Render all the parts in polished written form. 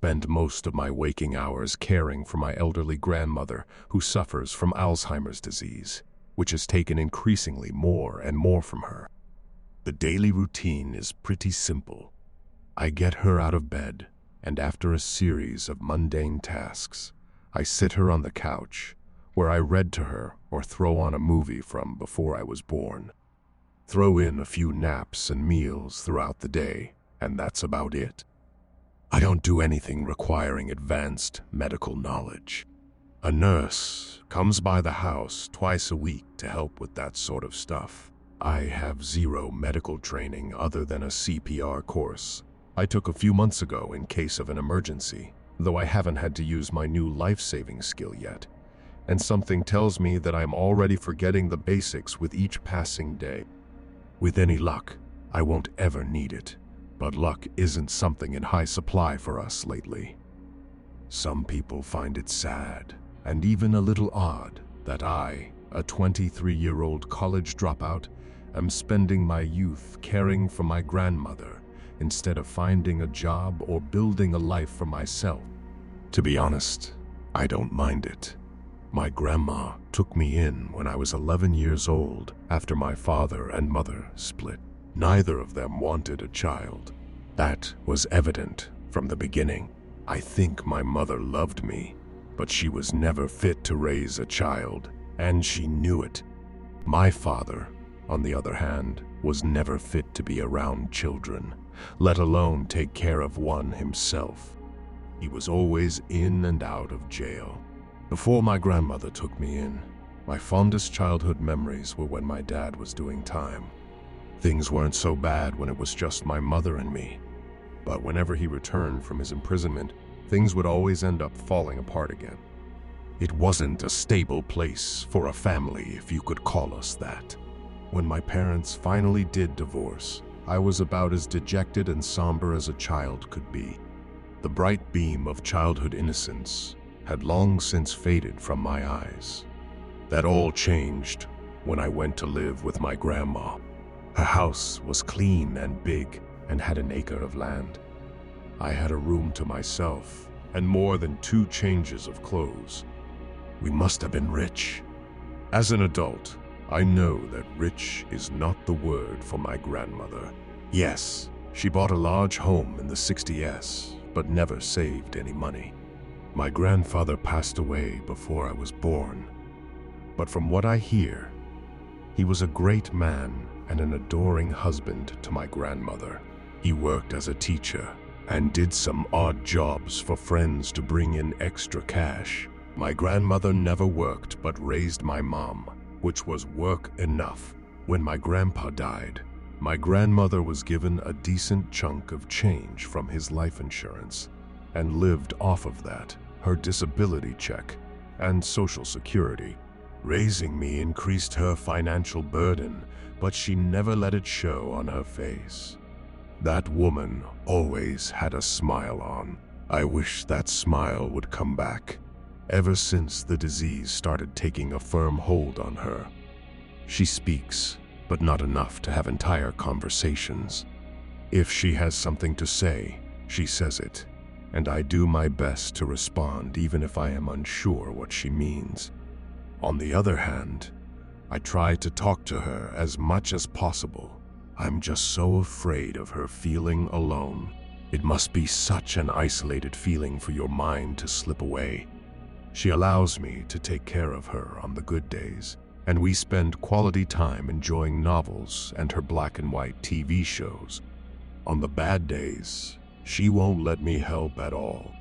spend most of my waking hours caring for my elderly grandmother who suffers from Alzheimer's disease, which has taken increasingly more and more from her. The daily routine is pretty simple. I get her out of bed, and after a series of mundane tasks, I sit her on the couch, where I read to her or throw on a movie from before I was born. Throw in a few naps and meals throughout the day, and that's about it. I don't do anything requiring advanced medical knowledge. A nurse comes by the house twice a week to help with that sort of stuff. I have zero medical training other than a CPR course I took a few months ago in case of an emergency, though I haven't had to use my new life-saving skill yet. And something tells me that I'm already forgetting the basics with each passing day. With any luck, I won't ever need it, but luck isn't something in high supply for us lately. Some people find it sad and even a little odd that I, a 23-year-old college dropout, am spending my youth caring for my grandmother instead of finding a job or building a life for myself. To be honest, I don't mind it. My grandma took me in when I was 11 years old after my father and mother split. Neither of them wanted a child. That was evident from the beginning. I think my mother loved me, but she was never fit to raise a child, and she knew it. My father, on the other hand, was never fit to be around children, let alone take care of one himself. He was always in and out of jail. Before my grandmother took me in, my fondest childhood memories were when my dad was doing time. Things weren't so bad when it was just my mother and me, but whenever he returned from his imprisonment, things would always end up falling apart again. It wasn't a stable place for a family, if you could call us that. When my parents finally did divorce, I was about as dejected and somber as a child could be. The bright beam of childhood innocence had long since faded from my eyes. That all changed when I went to live with my grandma. Her house was clean and big and had an acre of land. I had a room to myself and more than 2 changes of clothes. We must have been rich. As an adult, I know that rich is not the word for my grandmother. Yes, she bought a large home in the 60s, but never saved any money. My grandfather passed away before I was born, but from what I hear, he was a great man and an adoring husband to my grandmother. He worked as a teacher and did some odd jobs for friends to bring in extra cash. My grandmother never worked but raised my mom, which was work enough. When my grandpa died, my grandmother was given a decent chunk of change from his life insurance and lived off of that, her disability check, and Social Security. Raising me increased her financial burden, but she never let it show on her face. That woman always had a smile on. I wish that smile would come back. Ever since the disease started taking a firm hold on her. She speaks, but not enough to have entire conversations. If she has something to say, she says it, and I do my best to respond even if I am unsure what she means. On the other hand, I try to talk to her as much as possible. I'm just so afraid of her feeling alone. It must be such an isolated feeling for your mind to slip away. She allows me to take care of her on the good days, and we spend quality time enjoying novels and her black and white TV shows. On the bad days, she won't let me help at all.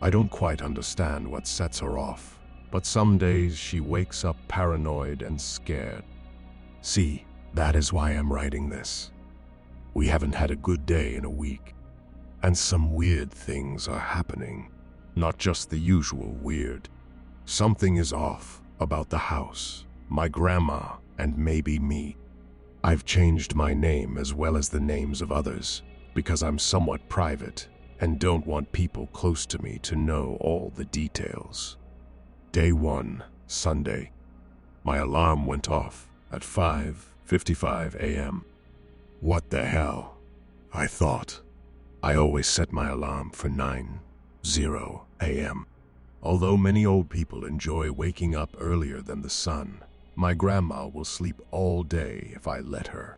I don't quite understand what sets her off, but some days she wakes up paranoid and scared. See, that is why I'm writing this. We haven't had a good day in a week, and some weird things are happening. Not just the usual weird. Something is off about the house, my grandma, and maybe me. I've changed my name as well as the names of others because I'm somewhat private and don't want people close to me to know all the details. Day 1, Sunday. My alarm went off at 5:55 a.m. What the hell? I thought. I always set my alarm for 9. 0 a.m. Although many old people enjoy waking up earlier than the sun, my grandma will sleep all day if I let her.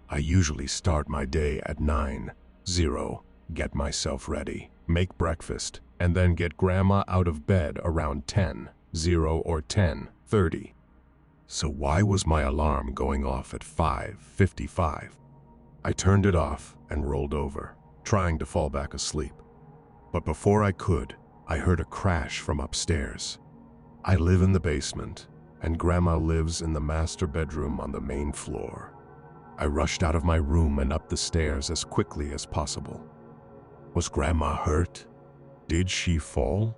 I usually start my day at 9:00, get myself ready, make breakfast, and then get grandma out of bed around 10:00 or 10:30. So why was my alarm going off at 5:55? I turned it off and rolled over, trying to fall back asleep. But before I could, I heard a crash from upstairs. I live in the basement, and Grandma lives in the master bedroom on the main floor. I rushed out of my room and up the stairs as quickly as possible. Was Grandma hurt? Did she fall?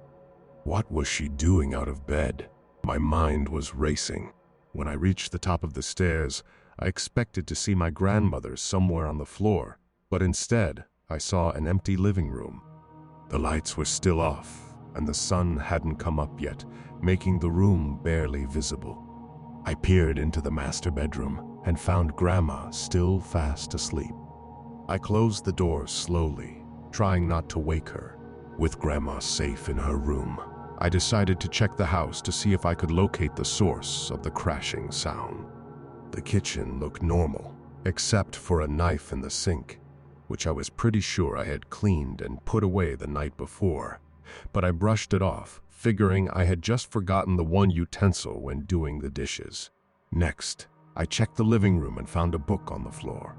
What was she doing out of bed? My mind was racing. When I reached the top of the stairs, I expected to see my grandmother somewhere on the floor, but instead, I saw an empty living room. The lights were still off, and the sun hadn't come up yet, making the room barely visible. I peered into the master bedroom and found Grandma still fast asleep. I closed the door slowly, trying not to wake her. With Grandma safe in her room, I decided to check the house to see if I could locate the source of the crashing sound. The kitchen looked normal, except for a knife in the sink, which I was pretty sure I had cleaned and put away the night before, but I brushed it off, figuring I had just forgotten the one utensil when doing the dishes. Next, I checked the living room and found a book on the floor.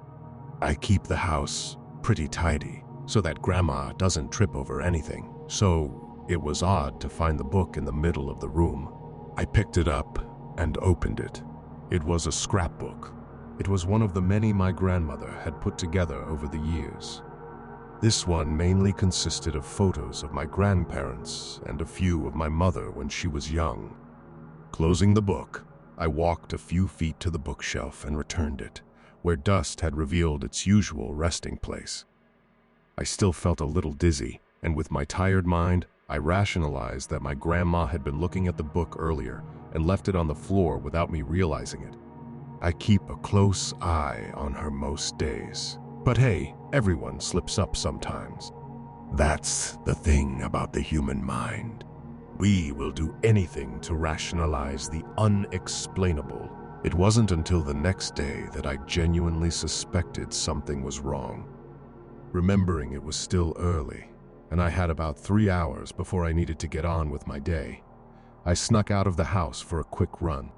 I keep the house pretty tidy so that Grandma doesn't trip over anything, so it was odd to find the book in the middle of the room. I picked it up and opened it. It was a scrapbook. It was one of the many my grandmother had put together over the years. This one mainly consisted of photos of my grandparents and a few of my mother when she was young. Closing the book, I walked a few feet to the bookshelf and returned it, where dust had revealed its usual resting place. I still felt a little dizzy, and with my tired mind, I rationalized that my grandma had been looking at the book earlier and left it on the floor without me realizing it. I keep a close eye on her most days. But hey, everyone slips up sometimes. That's the thing about the human mind. We will do anything to rationalize the unexplainable. It wasn't until the next day that I genuinely suspected something was wrong. Remembering it was still early, and I had about 3 hours before I needed to get on with my day, I snuck out of the house for a quick run.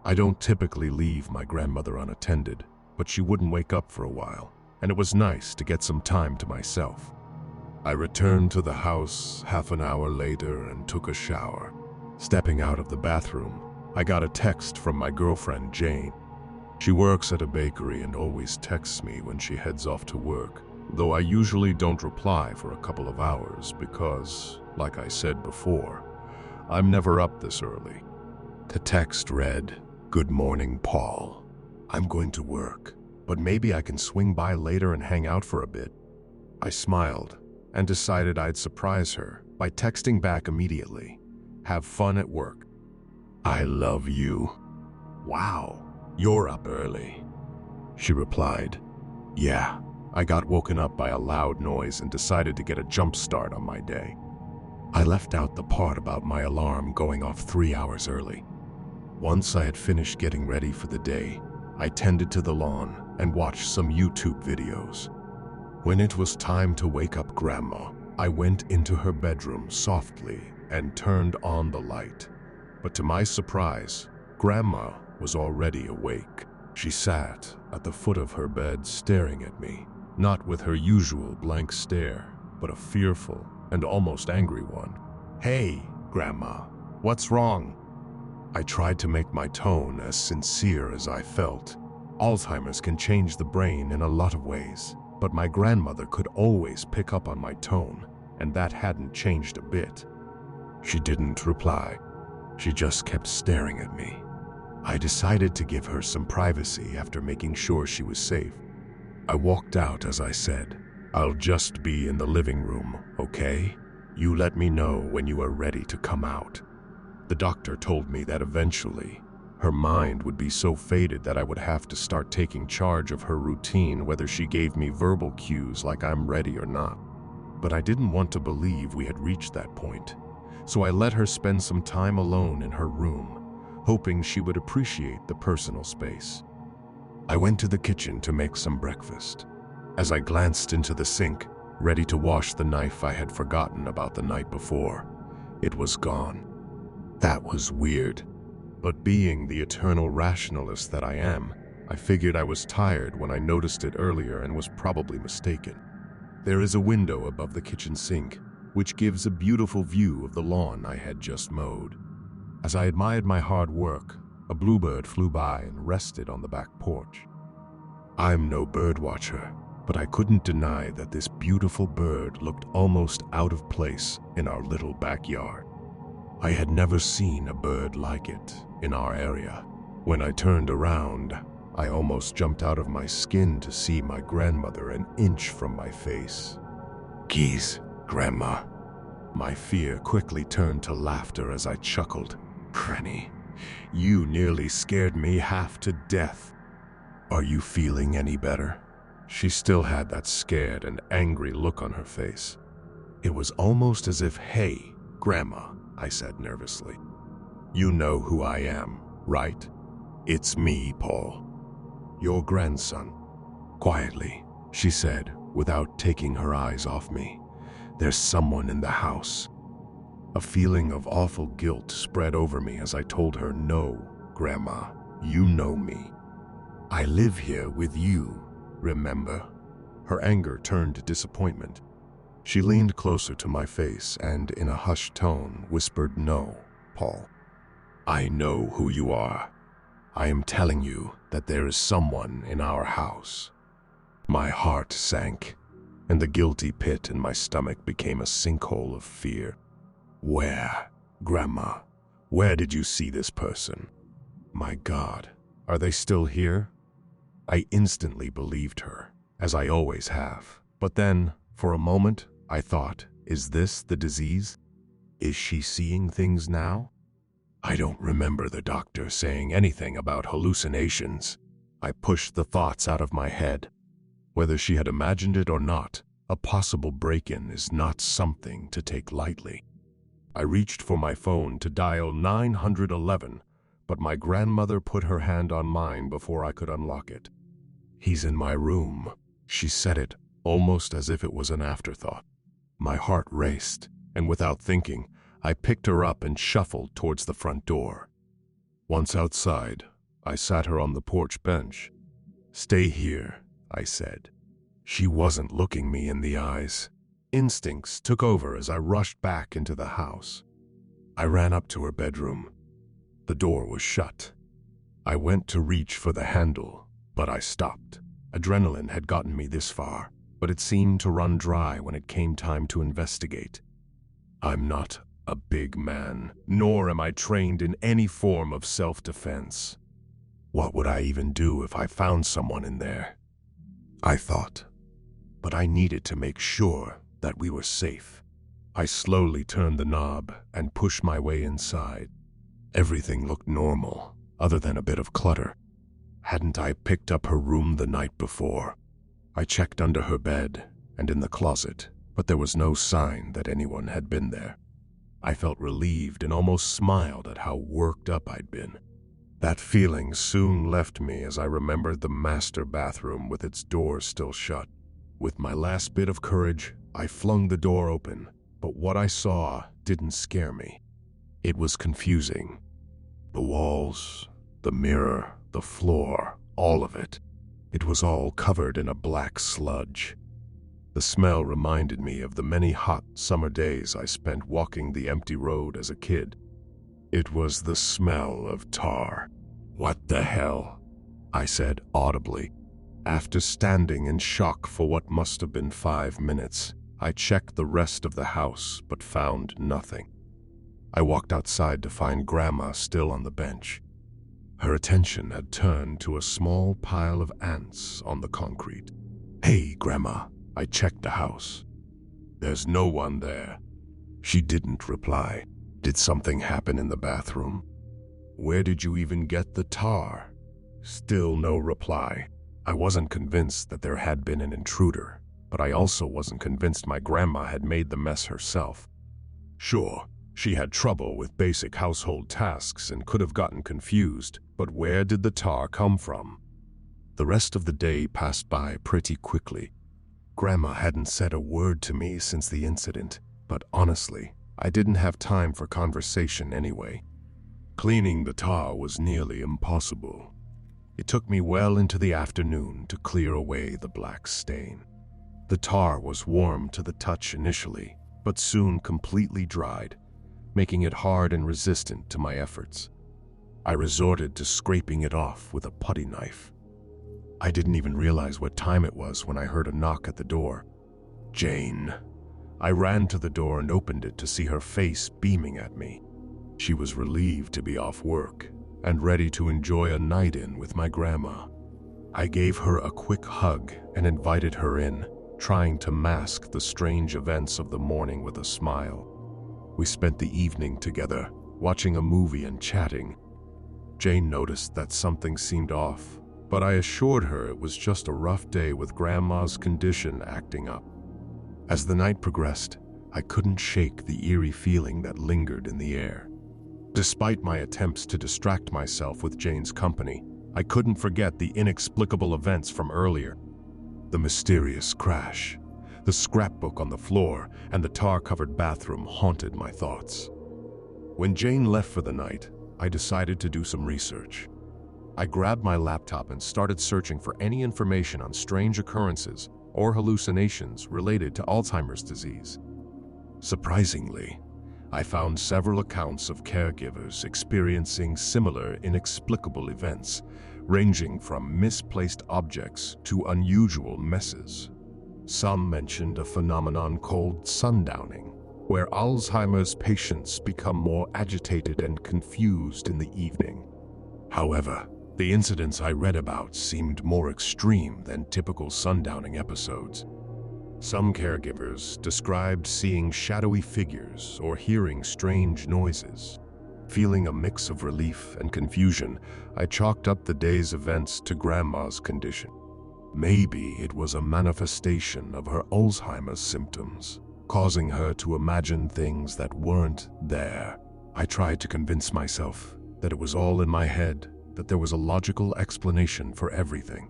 I don't typically leave my grandmother unattended, but she wouldn't wake up for a while, and it was nice to get some time to myself. I returned to the house half an hour later and took a shower. Stepping out of the bathroom, I got a text from my girlfriend Jane. She works at a bakery and always texts me when she heads off to work, though I usually don't reply for a couple of hours because, like I said before, I'm never up this early. The text read, "Good morning, Paul. I'm going to work, but maybe I can swing by later and hang out for a bit." I smiled and decided I'd surprise her by texting back immediately, "Have fun at work. I love you." "Wow, you're up early." She replied, "Yeah, I got woken up by a loud noise and decided to get a jump start on my day." I left out the part about my alarm going off 3 hours early. Once I had finished getting ready for the day, I tended to the lawn and watched some YouTube videos. When it was time to wake up Grandma, I went into her bedroom softly and turned on the light. But to my surprise, Grandma was already awake. She sat at the foot of her bed staring at me, not with her usual blank stare, but a fearful and almost angry one. "Hey, Grandma, what's wrong?" I tried to make my tone as sincere as I felt. Alzheimer's can change the brain in a lot of ways, but my grandmother could always pick up on my tone, and that hadn't changed a bit. She didn't reply. She just kept staring at me. I decided to give her some privacy after making sure she was safe. I walked out as I said, "I'll just be in the living room, okay? You let me know when you are ready to come out." The doctor told me that eventually, her mind would be so faded that I would have to start taking charge of her routine whether she gave me verbal cues like I'm ready or not. But I didn't want to believe we had reached that point, so I let her spend some time alone in her room, hoping she would appreciate the personal space. I went to the kitchen to make some breakfast. As I glanced into the sink, ready to wash the knife I had forgotten about the night before, it was gone. That was weird, but being the eternal rationalist that I am, I figured I was tired when I noticed it earlier and was probably mistaken. There is a window above the kitchen sink, which gives a beautiful view of the lawn I had just mowed. As I admired my hard work, a bluebird flew by and rested on the back porch. I'm no bird watcher, but I couldn't deny that this beautiful bird looked almost out of place in our little backyard. I had never seen a bird like it in our area. When I turned around, I almost jumped out of my skin to see my grandmother an inch from my face. "Geez, Grandma." My fear quickly turned to laughter as I chuckled. "Granny, you nearly scared me half to death. Are you feeling any better?" She still had that scared and angry look on her face. It was almost as if, "Hey, Grandma," I said nervously. "You know who I am, right? It's me, Paul. Your grandson." Quietly, she said, without taking her eyes off me, "There's someone in the house." A feeling of awful guilt spread over me as I told her, "No, Grandma, you know me. I live here with you, remember?" Her anger turned to disappointment. She leaned closer to my face and, in a hushed tone, whispered, "No, Paul. I know who you are. I am telling you that there is someone in our house." My heart sank, and the guilty pit in my stomach became a sinkhole of fear. "Where, Grandma? Where did you see this person?" My God, are they still here? I instantly believed her, as I always have. But then, for a moment, I thought, is this the disease? Is she seeing things now? I don't remember the doctor saying anything about hallucinations. I pushed the thoughts out of my head. Whether she had imagined it or not, a possible break-in is not something to take lightly. I reached for my phone to dial 911, but my grandmother put her hand on mine before I could unlock it. "He's in my room," she said it almost as if it was an afterthought. My heart raced, and without thinking, I picked her up and shuffled towards the front door. Once outside, I sat her on the porch bench. "Stay here," I said. She wasn't looking me in the eyes. Instincts took over as I rushed back into the house. I ran up to her bedroom. The door was shut. I went to reach for the handle, but I stopped. Adrenaline had gotten me this far, but it seemed to run dry when it came time to investigate. I'm not a big man, nor am I trained in any form of self-defense. What would I even do if I found someone in there? I thought. But I needed to make sure that we were safe. I slowly turned the knob and pushed my way inside. Everything looked normal, other than a bit of clutter. Hadn't I picked up her room the night before? I checked under her bed and in the closet, but there was no sign that anyone had been there. I felt relieved and almost smiled at how worked up I'd been. That feeling soon left me as I remembered the master bathroom with its doors still shut. With my last bit of courage, I flung the door open, but what I saw didn't scare me. It was confusing. The walls, the mirror, the floor, all of it. It was all covered in a black sludge. The smell reminded me of the many hot summer days I spent walking the empty road as a kid. It was the smell of tar. "What the hell?" I said audibly. After standing in shock for what must have been 5 minutes, I checked the rest of the house but found nothing. I walked outside to find Grandma still on the bench. Her attention had turned to a small pile of ants on the concrete. "Hey, Grandma," I checked the house. "There's no one there." She didn't reply. "Did something happen in the bathroom?" "Where did you even get the tar?" Still no reply. I wasn't convinced that there had been an intruder. but I also wasn't convinced my grandma had made the mess herself. Sure, she had trouble with basic household tasks and could have gotten confused, but where did the tar come from? The rest of the day passed by pretty quickly. Grandma hadn't said a word to me since the incident, but honestly, I didn't have time for conversation anyway. Cleaning the tar was nearly impossible. It took me well into the afternoon to clear away the black stain. The tar was warm to the touch initially, but soon completely dried, making it hard and resistant to my efforts. I resorted to scraping it off with a putty knife. I didn't even realize what time it was when I heard a knock at the door. Jane. I ran to the door and opened it to see her face beaming at me. She was relieved to be off work and ready to enjoy a night in with my grandma. I gave her a quick hug and invited her in, trying to mask the strange events of the morning with a smile. We spent the evening together, watching a movie and chatting. Jane noticed that something seemed off, but I assured her it was just a rough day with Grandma's condition acting up. As the night progressed, I couldn't shake the eerie feeling that lingered in the air. Despite my attempts to distract myself with Jane's company, I couldn't forget the inexplicable events from earlier. The mysterious crash, the scrapbook on the floor, and the tar-covered bathroom haunted my thoughts. When Jane left for the night, I decided to do some research. I grabbed my laptop and started searching for any information on strange occurrences or hallucinations related to Alzheimer's disease. Surprisingly, I found several accounts of caregivers experiencing similar inexplicable events, ranging from misplaced objects to unusual messes. Some mentioned a phenomenon called sundowning, where Alzheimer's patients become more agitated and confused in the evening. However, the incidents I read about seemed more extreme than typical sundowning episodes. Some caregivers described seeing shadowy figures or hearing strange noises. Feeling a mix of relief and confusion, I chalked up the day's events to Grandma's condition. Maybe it was a manifestation of her Alzheimer's symptoms, causing her to imagine things that weren't there. I tried to convince myself that it was all in my head, that there was a logical explanation for everything.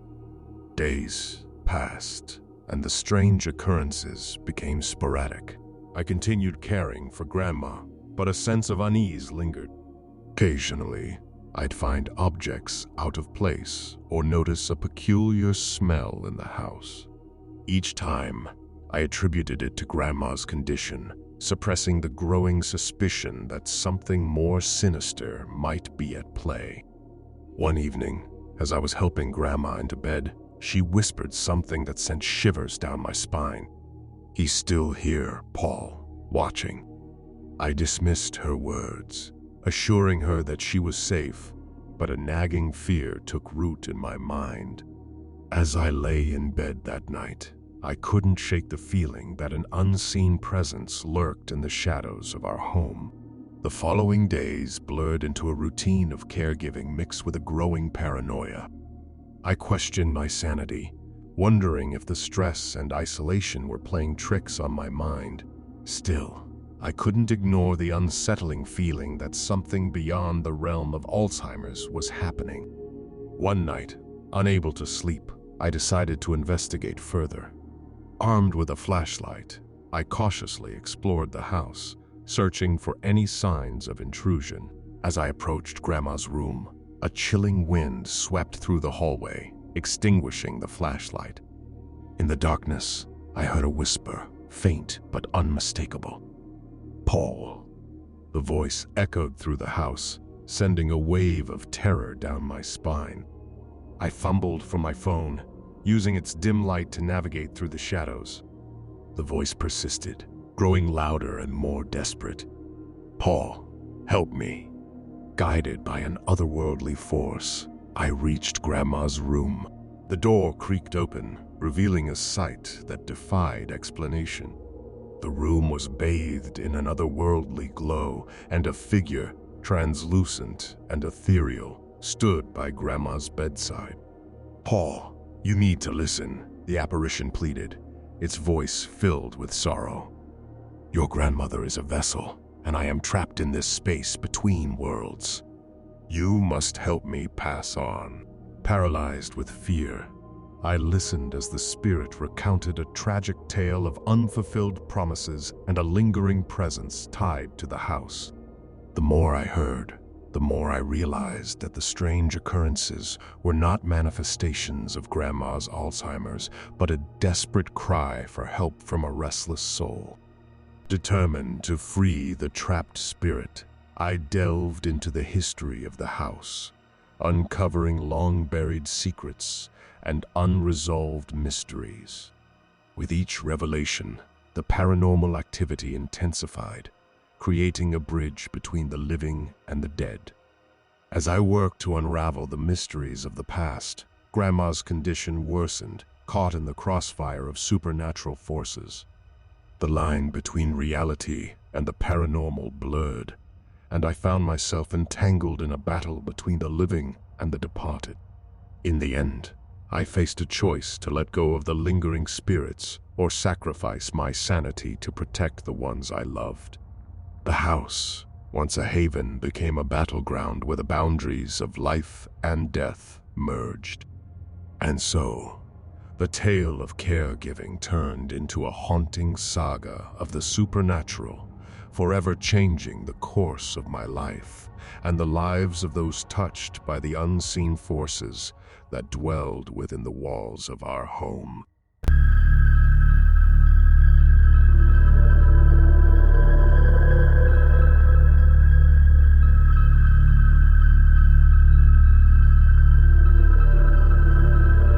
Days passed, and the strange occurrences became sporadic. I continued caring for Grandma, but a sense of unease lingered. Occasionally, I'd find objects out of place or notice a peculiar smell in the house. Each time, I attributed it to Grandma's condition, suppressing the growing suspicion that something more sinister might be at play. One evening, as I was helping Grandma into bed, she whispered something that sent shivers down my spine. "He's still here, Paul, watching." I dismissed her words, assuring her that she was safe, but a nagging fear took root in my mind. As I lay in bed that night, I couldn't shake the feeling that an unseen presence lurked in the shadows of our home. The following days blurred into a routine of caregiving mixed with a growing paranoia. I questioned my sanity, wondering if the stress and isolation were playing tricks on my mind. Still, I couldn't ignore the unsettling feeling that something beyond the realm of Alzheimer's was happening. One night, unable to sleep, I decided to investigate further. Armed with a flashlight, I cautiously explored the house, searching for any signs of intrusion. As I approached Grandma's room, a chilling wind swept through the hallway, extinguishing the flashlight. In the darkness, I heard a whisper, faint but unmistakable. "Paul." The voice echoed through the house, sending a wave of terror down my spine. I fumbled for my phone, using its dim light to navigate through the shadows. The voice persisted, growing louder and more desperate. "Paul, help me." Guided by an otherworldly force, I reached Grandma's room. The door creaked open, revealing a sight that defied explanation. The room was bathed in an otherworldly glow, and a figure, translucent and ethereal, stood by Grandma's bedside. "Paul, you need to listen," the apparition pleaded. its voice filled with sorrow. Your grandmother is a vessel, and I am trapped in this space between worlds. You must help me pass on. Paralyzed with fear, I listened as the spirit recounted a tragic tale of unfulfilled promises and a lingering presence tied to the house. The more I heard, the more I realized that the strange occurrences were not manifestations of Grandma's Alzheimer's, but a desperate cry for help from a restless soul. Determined to free the trapped spirit, I delved into the history of the house, uncovering long-buried secrets and unresolved mysteries. With each revelation, the paranormal activity intensified, creating a bridge between the living and the dead. As I worked to unravel the mysteries of the past, Grandma's condition worsened, caught in the crossfire of supernatural forces. The line between reality and the paranormal blurred, and I found myself entangled in a battle between the living and the departed. In the end, I faced a choice to let go of the lingering spirits or sacrifice my sanity to protect the ones I loved. The house, once a haven, became a battleground where the boundaries of life and death merged. And so, the tale of caregiving turned into a haunting saga of the supernatural, forever changing the course of my life and the lives of those touched by the unseen forces that dwelled within the walls of our home.